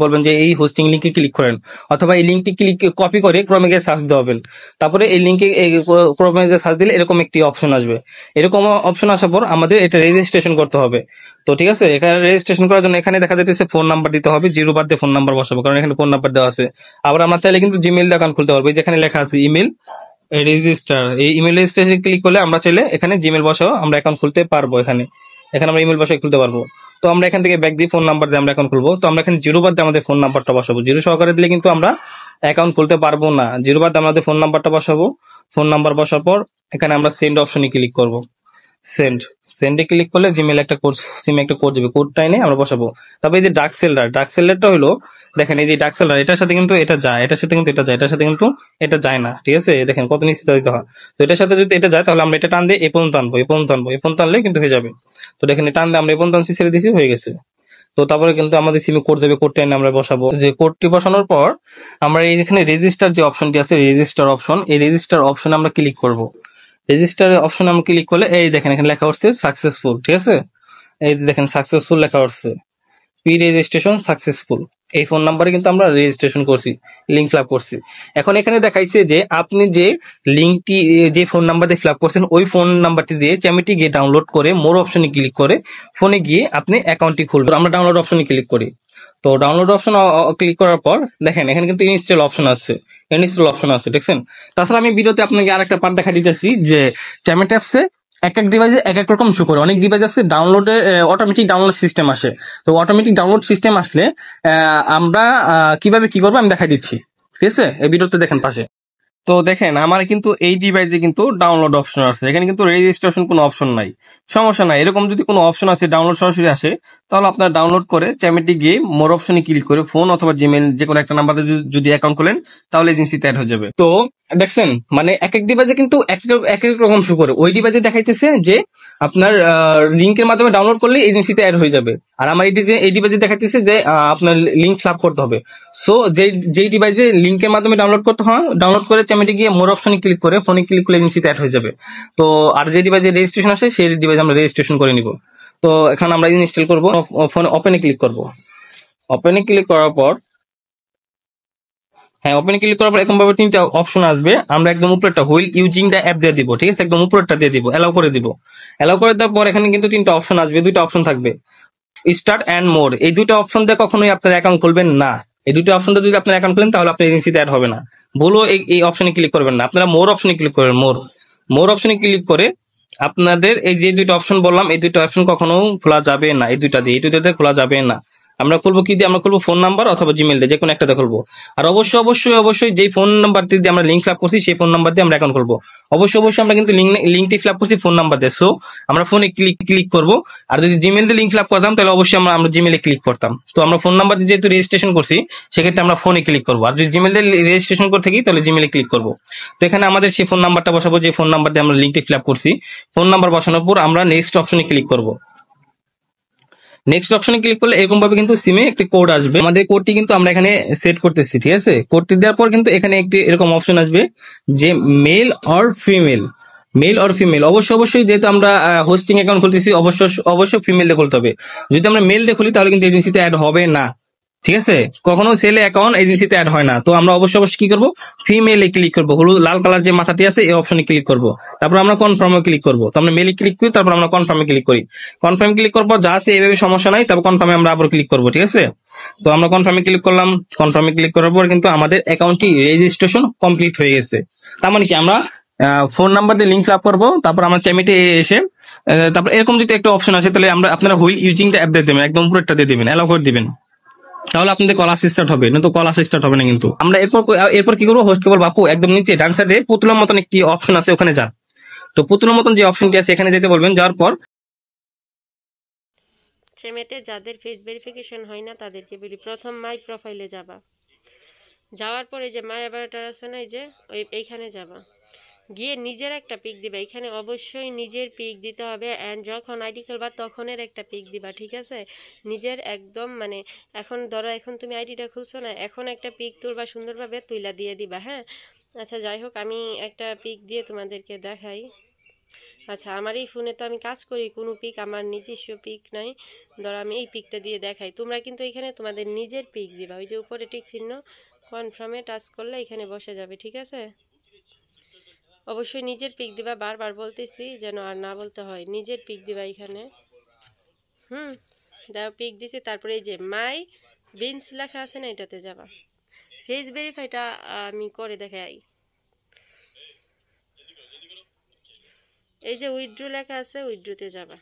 বলবেন যে এই হোস্টিং লিঙ্কে ক্লিক করেন, অথবা এই লিঙ্কটি কপি করে ক্রমে গিয়ে সার্চ দেবেন। তারপরে এই লিঙ্কে ক্রমে গিয়ে সার্চ দিলে এরকম একটি অপশন আসবে। এরকম অপশন আসার পর আমাদের এটা রেজিস্ট্রেশন করতে হবে। তো ঠিক আছে, এখানে রেজিস্ট্রেশন করার জন্য এখানে দেখা যাচ্ছে ফোন নাম্বার দিতে হবে, 0 বাদ দিয়ে ফোন নাম্বার বসাবো, কারণ এখানে ফোন নাম্বার দেওয়া আছে। আবার আমরা চাইলে কিন্তু জিমেইল দিয়ে অ্যাকাউন্ট খুলতে পারবো, যেখানে লেখা আছে ইমেল রেজিস্টার। এই ইমেল রেজিস্ট্রেশন ক্লিক করলে আমরা চাইলে এখানে জিমেল বসাও আমরা অ্যাকাউন্ট খুলতে পারবো। এখানে আমরা ইমেল বসায় খুলতে পারবো। তো আমরা এখান থেকে ব্যাক দিয়ে ফোন নাম্বার দিয়ে আমরা অ্যাকাউন্ট খুলবো। তো আমরা এখানে 0 বাদ দিয়ে আমাদের ফোন নাম্বারটা বসাবো, 0 সহকারে দিলে কিন্তু আমরা অ্যাকাউন্ট খুলতে পারবো না। 0 বাদ দিয়ে আমাদের ফোন নাম্বারটা বসাবো। ফোন নাম্বার বসার পর এখানে আমরা সেন্ড অপশনে ক্লিক করবো। সেন্ডে ক্লিক করলে জিমেল একটা কোড, সিমে একটা কোড যাবে, কোডটা এনে আমরা বসাবো। তবে এই যে ডার্ক সেল্ডারটা হলো, দেখেন এই যে ডার্ক সেল্ডার, এটার সাথে কিন্তু এটা যায়, এটার সাথে কিন্তু এটা যায়, এটার সাথে কিন্তু এটা যায় না। ঠিক আছে, দেখেন কত নিশ্চিত হয়। তো এটার সাথে যদি এটা যায় তাহলে আমরা এটা টান দিয়ে এ পর্যন্ত আনবো, এ পর্যন্ত আনলে কিন্তু হয়ে যাবে। তো দেখেন টান দিয়ে আমরা এ পর্যন্ত আনছি, ছেড়ে দিছি, হয়ে গেছে। তো তারপরে কিন্তু আমাদের সিমে কোড দেবে, কোডটা এনে আমরা বসাবো। যে কোডটি বসানোর পর আমরা এখানে রেজিস্টার যে অপশনটি আছে, রেজিস্টার অপশন, এই রেজিস্টার অপশনে আমরা ক্লিক করব। রেজিস্টার অপশনে আমরা ক্লিক করলে এই দেখেন এখানে লেখা হচ্ছে সাকসেসফুল। ঠিক আছে, এই দেখেন সাকসেসফুল লেখা হচ্ছে, প্রি রেজিস্ট্রেশন সাকসেসফুল। এই ফোন নাম্বারে কিন্তু আমরা রেজিস্ট্রেশন করছি, লিঙ্ক ফিল আপ করছি। এখন এখানে দেখাইছে যে আপনি যে লিঙ্কটি, যে ফোন নাম্বার দিয়ে ফিল আপ করছেন, ওই ফোন নাম্বারটি দিয়ে চ্যামিটি গিয়ে ডাউনলোড করে মোর অপশনে ক্লিক করে ফোনে গিয়ে আপনি অ্যাকাউন্টটি খুলবেন। আমরা ডাউনলোড অপশনে ক্লিক করি। তো ডাউনলোড অপশন ক্লিক করার পর দেখেন এখানে কিন্তু ইনস্টল অপশন আছে, দেখছেন। তাছাড়া আমি ভিডিওতে আপনাকে আরেকটা পার্ট দেখা দিতেছি যে চ্যামেট অ্যাপসে এক এক ডিভাইসে এক এক রকম শো করে। অনেক ডিভাইস আছে ডাউনলোডে অটোমেটিক ডাউনলোড সিস্টেম আসে। তো অটোমেটিক ডাউনলোড সিস্টেম আসলে আমরা কিভাবে কি করবো আমি দেখাই দিচ্ছি। ঠিক আছে, এই ভিডিওতে দেখেন পাশে। তো দেখেন আমার কিন্তু এই ডিভাইসে কিন্তু ডাউনলোড অপশন আছে, এখানে কিন্তু রেজিস্ট্রেশন কোনো অপশন নাই। সমস্যা নাই, এরকম যদি কোনো অপশন আছে ডাউনলোড সরাসরি আসে, তাহলে আপনারা ডাউনলোড করে চ্যামেটি গিয়ে মোর অপশনে ক্লিক করে ফোন অথবা জিমেল যে কোনো একটা নাম্বার যদি অ্যাকাউন্ট খোলেন তাহলে এজেন্সিতে অ্যাড হয়ে যাবে। তো দেখছেন মানে এক এক ডিভাইসে কিন্তু এক এক রকম শো করে। ওই ডিভাইসে দেখাইতেছে যে আপনার লিঙ্কের মাধ্যমে ডাউনলোড করলে এজেন্সিতে অ্যাড হয়ে যাবে, আর আমার এই ডিভাইসে দেখাইতেছে যে আপনার লিঙ্ক ফিল আপ করতে হবে। সো যেই ডিভাইসে লিঙ্কের মাধ্যমে ডাউনলোড করতে হয়, ডাউনলোড করে চ্যামেটি গিয়ে মোর অপশনে ক্লিক করে ফোনে ক্লিক করলে এজেন্সিতে অ্যাড হয়ে যাবে। তো আর যে ডিভাইসে রেজিস্ট্রেশন আসে সেই ডিভাইসে আমরা রেজিস্ট্রেশন করে নিব। তো এখানে আমরা ইনস্টল করব, ফোনে ওপেনে ক্লিক করব। ওপেনে ক্লিক করার পর ওপেনে ক্লিক করার পর এরকম ভাবে 3টা অপশন আসবে। আমরা একদম উপরেরটা হুইল ইউজিং দ্য অ্যাপ দিয়ে দিব। ঠিক আছে, একদম উপরেরটা দিয়ে দিব, এলাও করে দিব। এলাও করে দেওয়ার পর এখানে কিন্তু 3টা অপশন আসবে, 2টা অপশন থাকবে, স্টার্ট এন্ড মোর। এই 2টা অপশন দিয়ে কখনোই আপনার অ্যাকাউন্ট খুলবেন না। এই 2টা অপশন দিয়ে যদি আপনার অ্যাকাউন্ট খুলেন তাহলে আপনার এজেন্সিতে অ্যাড হবে না। ভুলও এই অপশনে ক্লিক করবেন না, আপনারা মোর অপশনে ক্লিক করবেন। মোর অপশনে ক্লিক করে আপনাদের এই যে 2টা অপশন বললাম, এই 2টা অপশন কখনো খোলা যাবে না। এই 2টা দিয়ে খোলা যাবে না। আমরা খুলবো কি দিয়ে? আমরা খুলবো ফোন নাম্বার অথবা জিমেল দিয়ে, যে কোনো একটাতে খুলবো। আর অবশ্যই যেই ফোন নাম্বারটি দিয়ে আমরা লিঙ্ক ফিল আপ করছি সেই ফোন নাম্বার দিয়ে আমরা অ্যাকাউন্ট খুলবো। অবশ্যই আমরা কিন্তু লিঙ্কটি ফিল আপ করছি ফোন নাম্বার দিয়ে, সো আমরা ফোনে ক্লিক করবো। আর যদি জিমেল দিয়ে লিঙ্ক ফিল আপ করতাম তাহলে অবশ্যই আমরা জিমেলে ক্লিক করতাম। তো আমরা ফোন নাম্বার দিয়ে যেহেতু রেজিস্ট্রেশন করছি সেক্ষেত্রে আমরা ফোনে ক্লিক করবো, আর যদি জিমেল দিয়ে রেজিস্ট্রেশন করে থাকি তাহলে জিমেলে ক্লিক করবো। তো এখানে আমাদের সেই ফোন নাম্বারটা বসাবো, যে ফোন নাম্বার দিয়ে আমরা লিঙ্কটি ফিল আপ করছি। ফোন নাম্বার বসানোর পর আমরা নেক্সট অপশনে ক্লিক করবো। নেক্সট অপশনে ক্লিক করলে এরকম ভাবে কিন্তু সিমে একটি কোড আসবে। আমাদের কোডটি কিন্তু আমরা এখানে সেট করতেছি। ঠিক আছে, কোডটি দেওয়ার পর কিন্তু এখানে একটি এরকম অপশন আসবে যে মেল অর ফিমেল। অবশ্যই যেহেতু আমরা হোস্টিং অ্যাকাউন্ট খুলতেছি অবশ্যই ফিমেল দিয়ে খুলতে হবে। যদি আমরা মেল দিয়ে খুলি তাহলে কিন্তু এজেন্সিতে অ্যাড হবে না। ঠিক আছে, কখনো সেলে অ্যাকাউন্ট এজেন্সিতে অ্যাড হয় না। তো আমরা অবশ্যই কি করবো, ফিমেলে ক্লিক করবো। হলুদ লাল কালার যে মাথাটি আছে এই অপশনে ক্লিক করবো। তারপর আমরা কনফার্মে ক্লিক করবো। তো আমরা মেলে ক্লিক করি, তারপর আমরা কনফার্মে ক্লিক করি। কনফার্ম ক্লিক করার পর যা আছে এইভাবে সমস্যা নাই, তারপর কনফার্মে আমরা আবার ক্লিক করবো। ঠিক আছে, তো আমরা কনফার্মে ক্লিক করলাম। কনফার্মে ক্লিক করার পর কিন্তু আমাদের অ্যাকাউন্টটি রেজিস্ট্রেশন কমপ্লিট হয়ে গেছে। তার মানে কি আমরা ফোন নাম্বার দিয়ে লিঙ্ক ফিল আপ করবো, তারপর আমরা চ্যামেটে এসে তারপর এরকম যদি একটা অপশন আছে তাহলে আপনারা হুইল ইউজিং দ্য অ্যাপ দিয়ে দেবেন, একদম উপরেরটা দিয়ে দিবেন, অ্যালাউ করে দিবেন, তাহলে আপনাদের কল আসা স্টার্ট হবে। না তো কল আসা স্টার্ট হবে না। কিন্তু আমরা এরপর কি করবো, হোস্ট কেবল বাপু একদম নিচে ডান সাইডে পুতুলের মতন একটি অপশন আছে, ওখানে যান। তো পুতুলের মতন যে অপশনটি আছে এখানে যেতে বলবেন। যাওয়ার পর চ্যামেটে যাদের ফেস ভেরিফিকেশন হয় না তাদেরকে বলি প্রথম মাই প্রোফাইলে যাওয়ার পরে যে মাই অ্যাভাটার আছে না, এই যে এইখানে যাবা, গিয়ে নিজের একটা পিক দিবা। এখানে অবশ্যই নিজের পিক দিতে হবে, অ্যান্ড যখন আইডি খুলবা তখনের একটা পিক দিবা। ঠিক আছে, নিজের একদম মানে এখন ধরো এখন তুমি আইডিটা খুলছো না, এখন একটা পিক তুলবা, সুন্দরভাবে তুইলা দিয়ে দিবা। হ্যাঁ, আচ্ছা যাই হোক, আমি একটা পিক দিয়ে তোমাদেরকে দেখাই। আচ্ছা, আমার এই ফোনে তো আমি কাজ করি, কোনো পিক আমার নিজস্ব পিক নাই। ধরো আমি এই পিকটা দিয়ে দেখাই, তোমরা কিন্তু এখানে তোমাদের নিজের পিক দিবা, ওই যে উপরে টিক চিহ্ন কনফার্মে টাচ করলে এখানে বসে যাবে, ঠিক আছে? অবশ্যই নিজের পিক দিবা, বারবার বলতেছি যেন আর না বলতে হয়, নিজের পিক দিবা এখানে। দাও, পিক দিছি, তারপরে এই যে মাই বিনস লেখা আছে না, এটাতে যাবা। ফেস ভেরিফাইটা আমি করে দেখাই। এই যে উইথড্রো লেখা আছে, উইথড্রোতে যাবা,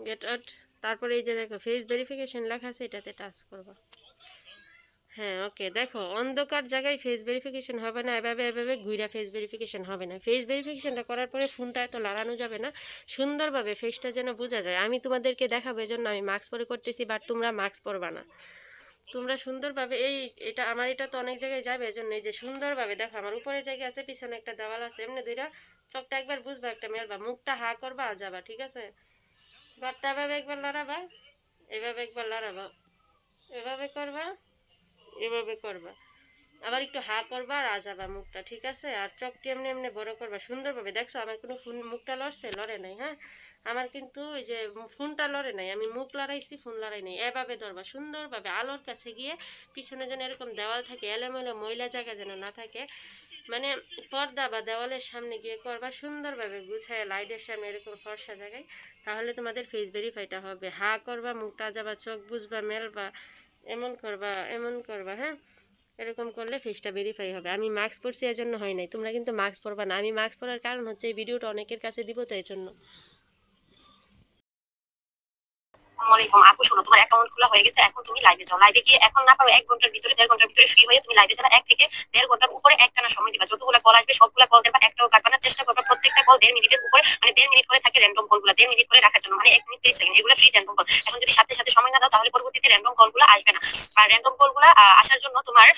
গেট আউট। তারপরে এই যে দেখো ফেস ভেরিফিকেশন লেখা আছে, এটাতে টাচ করবা। হ্যাঁ, ওকে। দেখো অন্ধকার জায়গায় ফেস ভেরিফিকেশন হবে না, এভাবে এভাবে ঘুরা ফেস ভেরিফিকেশন হবে না। ফেস ভেরিফিকেশনটা করার পরে ফোনটা এত লাড়ানো যাবে না, সুন্দরভাবে ফেসটা যেন বোঝা যায়। আমি তোমাদেরকে দেখাবো, এজন্য আমি মাস্ক পরে করতেছি, বাট তোমরা মাস্ক পরবা না। তোমরা সুন্দরভাবে এটা আমার এটা তো অনেক জায়গায় যাবে, এজন্য এই যে সুন্দরভাবে দেখো আমার উপরে জায়গা আছে, পিছনে একটা দেওয়াল আছে, এমনি দুইটা চোখটা একবার বুঝবা, একটা মেলবা, মুখটা হা করবা আর যাবা, ঠিক আছে? ঘরটা এভাবে একবার লড়াবা, এভাবে একবার লড়াবা, এভাবে করবা, এভাবে করবা, আবার একটু হা করবা আর আজাবা মুখটা, ঠিক আছে? আর চোখটি এমনি এমনি বড় করবা সুন্দরভাবে। দেখছো আমার কোনো ফোন মুখটা লড়ছে? লড়ে নাই। হ্যাঁ, আমার কিন্তু ওই যে ফোনটা লড়ে নাই, আমি মুখ লড়াইছি, ফোন লড়াই নাই। এভাবে ধরবা সুন্দরভাবে, আলোর কাছে গিয়ে, পিছনে যেন এরকম দেওয়াল থাকে, এলোমেলো ময়লা জায়গা যেন না থাকে, মানে পর্দা বা দেওয়ালের সামনে গিয়ে করবা সুন্দরভাবে গুছায়, লাইটের সামনে এরকম ফর্সা জায়গায়, তাহলে তোমাদের ফেস ভেরিফাইটা হবে। হা করবা, মুখটা যাবা, চোখ বুঝবা, মেলবা, এমন করবা, এমন করবা। হ্যাঁ, এরকম করলে ফেসটা ভেরিফাই হবে। আমি মাস্ক পরছি এজন্য হয় নাই, তোমরা কিন্তু মাস্ক পরবা না। আমি মাস্ক পরার কারণ হচ্ছে এই ভিডিওটা অনেকের কাছে দিব, তো এই জন্য। আসসালামাইকুম আপু, শোনো, তোমার অ্যাকাউন্ট খোলা হয়ে গেছে, এখন তুমি লাইভে যাও। লাইভে গিয়ে এখন না পারো 1 ঘন্টার ভিতরে, 1.5 ঘন্টার ভিতরে ফ্রি হয়ে তুমি লাইভে যাবে। 1 থেকে 1.5 ঘন্টার উপরে একটানা সময় দিবা, যতগুলো কল আসবে সবগুলা কল দেবা, একটাও কাটবা না। চেষ্টা করবা প্রত্যেকটা কল 1.5 মিনিটের উপরে, মানে 1.5 মিনিট করে থাকে র্যান্ডম কলগুলো, 1.5 মিনিট করে রাখার জন্য, মানে 1 মিনিট 30 সেকেন্ড, এগুলো ফ্রি র্যান্ডম কল। এখন যদি সাথে সাথে সময় না দাও, তাহলে পরবর্তীতে র্যান্ডম কলগুলো আসবে না। আর র্যান্ডম কলগুলো আসার জন্য তোমার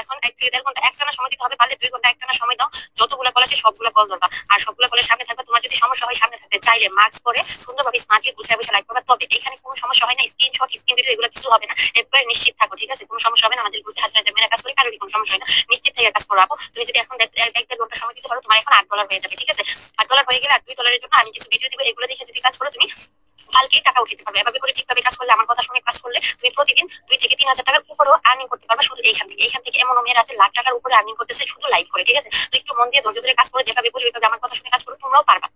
এখন 1 থেকে 1.5 ঘন্টা একটানা সময় দিতে হবে, পারলে 2 ঘন্টা একটানা সময় দাও। যতগুলো কল আসে সবগুলো কল ধরবা, আর সবগুলো কলের সামনে থাকবে। তোমার যদি সমস্যা হয়, সামনে থাকতে চাইলে মাস্ক পরে সুন্দরভাবে স্মার্টলি গুছিয়ে বসে লাইভ করবা। তবে এখানে কোনো সমস্যা হয় না, স্ক্রিনশট, স্ক্রিন ভিডিও এগুলো কিছু হবে না, একবারে নিশ্চিত থাকো, ঠিক আছে? কোনো সমস্যা হবে না। আমাদের গ্রুপে হাজার হাজার মেয়েরা কাজ করে, কারোরই কোনো সমস্যা হয় না, নিশ্চিত থেকে কাজ করো আপু। তুমি যদি এখন 1-1.5 ঘন্টা সময় দিতে পারো, তোমার এখন $8 হয়ে যাবে, ঠিক আছে? $8 হয়ে গেলে আর $2 জন্য আমি কিছু ভিডিও দিব, এগুলো দেখে যদি কাজ করো তুমি কালকে টাকা উঠাতে পারবে। এভাবে করে ঠিকভাবে কাজ করলে, আমার কথা শুনে কাজ করলে, তুমি প্রতিদিন 2 থেকে 3 হাজার টাকার উপরেও আর্নিং করতে পারবে। শুধু এইখান থেকে এমন মেয়েরা আছে লাখ টাকার উপরে আর্নিং করতেছে শুধু লাইভ করে, ঠিক আছে? তো একটু মন দিয়ে ধৈর্য ধরে কাজ করে, যেভাবে বলি ওইভাবে আমার কথা শুনে কাজ করো, তোমরাও পারবা।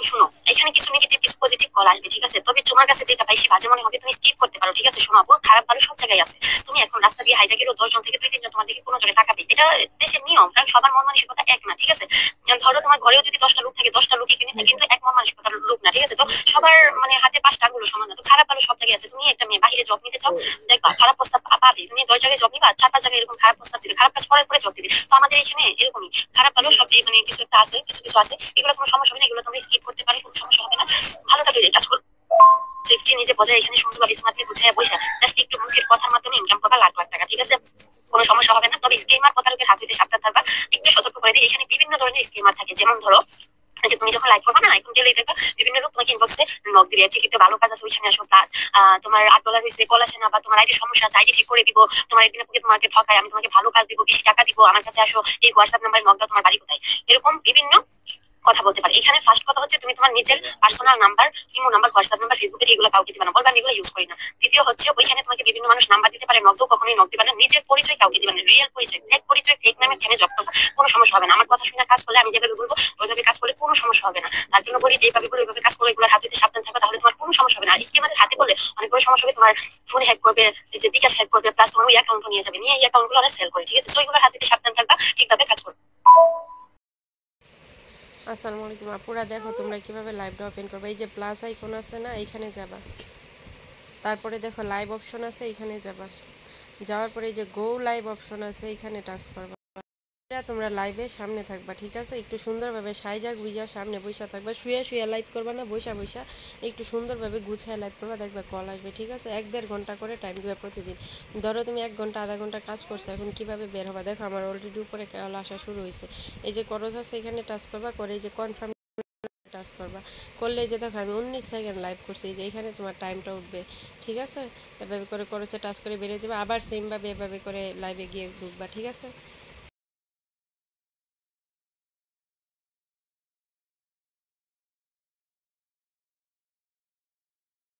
শোনো, এখানে কিছু নেগেটিভ কিছু পজিটিভ কল আসবে, ঠিক আছে? তবে তোমার কাছে যেটা বেশি বাজে মনে হবে তুমি স্কিপ করতে পারো, ঠিক আছে? শোনো আপু, খারাপ ভালো সব জায়গায় আছে। তুমি এখন রাস্তা দিয়ে হাইটা গেলেও 10 জন থেকে 2-3 জন তোমার দিকে কোনো জনে তাকাবে, এটা দেশের নিয়ম, কারণ সবার মন মানসিকতা এক না, ঠিক আছে? যেমন ধরো তোমার ঘরেও যদি 10টা লোক থাকে, 10টা লোকই কিন্তু এক মন মানসিকতার লোক না, ঠিক আছে? তো সবার মানে হাতে 5টা আঙ্গুল সমান না। তো খারাপ ভালো সব জায়গায় আছে। তুমি একটা মেয়ে বাহিরে জব নিতে চাও, দেখবা খারাপ প্রস্তাব পাবে। তুমি 10 জায়গায় জব নিবা, 4-5 জায়গায় এরকম খারাপ প্রস্তাব দিবে, খারাপ কাজ করার পরে জব দিবে। তো আমাদের এখানে এরকমই খারাপ ভালো সব মানে কিছু একটা আছে, কিছু কিছু আছে, এগুলো কোনো সমস্যা হবে না, এগুলো তুমি স্কিপ করতে পারো, কোনো সমস্যা হবে না। ভালোটা তৈরি কাজ করো, সেফটি নিজে বজায় এখানে সুন্দরভাবে স্মার্টলি গুছিয়ে বসে জাস্ট একটু মুখের কথার মাধ্যমে ইনকাম করবা লাখ লাখ টাকা, ঠিক আছে? কোনো সমস্যা হবে না। তবে স্কিমার প্রতারকের হাত হইতে সাবধান থাকবা। একটু সতর্ক করে দিই, এখানে বিভিন্ন ধরনের স্কিমার থাকে। যেমন ধরো যে তুমি যখন লাইভ করবা না, এখন গেলেই দেখো বিভিন্ন লোক তোমাকে ইনবক্সে নক দিবে, ঠিক আছে? ভালো কাজ আছে ওইখানে আসো, প্লাস তোমার $8 হয়েছে, কল আসে না, বা তোমার আইডি সমস্যা আছে, আইডি ঠিক করে দিব, তোমার একদিনে পুজো তোমাকে ঠকায়, আমি তোমাকে ভালো কাজ দিব, বেশি টাকা দিব, আমার কাছে আসো, এই হোয়াটসঅ্যাপ নাম্বারে নক দাও, তোমার বাড়ি কোথায়, এরকম বিভিন্ন কথা বলতে পারে। এখানে ফার্স্ট কথা হচ্ছে তুমি তোমার নিজের personal number, imo number, WhatsApp number, ফেসবুকের এগুলো কাউকে দিবে না, বলবা আমি এগুলো ইউজ করি না। দ্বিতীয় হচ্ছে ওইখানে তোমাকে বিভিন্ন মানুষ নাম্বার দিতে পারে, নক দাও, কখনোই নক দিবে না। নিজের পরিচয় কাউকে দিবে না, রিয়েল পরিচয়, ফেক পরিচয়, ফেক নামে এখানে জব করবে, কোনো সমস্যা হবে না। আমার কথা শুনে কাজ করলে, আমি যেভাবে বলবো ওইভাবে কাজ করলে কোনো সমস্যা হবে না। তার জন্য বলি যেভাবে বলে ওইভাবে কাজ করলে, এগুলোর হাত হইতে সাবধান থাকবে, তাহলে তোমার কোনো সমস্যা হবে না। আর স্কিমারের হাতে করলে অনেক বড় সমস্যা হবে, তোমার ফোন হ্যাক করবে, এই যে বিকাশ হ্যাক করবে, প্লাস তোমার ওই অ্যাকাউন্টও নিয়ে যাবে, নিয়ে এই অ্যাকাউন্টগুলো ওরা সেল করে, ঠিক আছে? তো এগুলোর হাত হইতে সাবধান থাকবা, ঠিকভাবে কাজ করবে। আসসালামু আলাইকুম আপুরা, দেখো তোমরা কিভাবে লাইভটা ওপেন করবে। এই যে প্লাস আইকন আছে না, এইখানে যাবা, তারপরে দেখো লাইভ অপশন আছে, এইখানে যাবা, যাওয়ার পরে এই যে গো লাইভ অপশন আছে, এইখানে টাচ করবা। তোমরা লাইভে সামনে থাকবা, ঠিক আছে? একটু সুন্দরভাবে সাইজা গুইজা সামনে বৈশা থাকবা, শুয়ে শুয়ে লাইভ করবা না, বৈশা বৈশা একটু সুন্দরভাবে গুছায় লাইভ করবা, দেখবা কল আসবে, ঠিক আছে? 1-1.5 ঘন্টা করে টাইম দিবা প্রতিদিন। ধরো তুমি 1 ঘন্টা আধা ঘন্টা কাজ করছো, এখন কিভাবে বের হবা দেখো, আমার অলরেডি উপরে কল আসা শুরু হয়েছে। এই যে করজ আছে, এখানে টাচ করবা, করে এই যে কনফার্ম টাচ করবা, করলে যে দেখো আমি 19 সেকেন্ড লাইভ করছি, এই যে এখানে তোমার টাইমটা উঠবে, ঠিক আছে? এভাবে করে করছে টাচ করে বেরিয়ে যাবে, আবার সেমভাবে এভাবে করে লাইভে গিয়ে ঢুকবা, ঠিক আছে?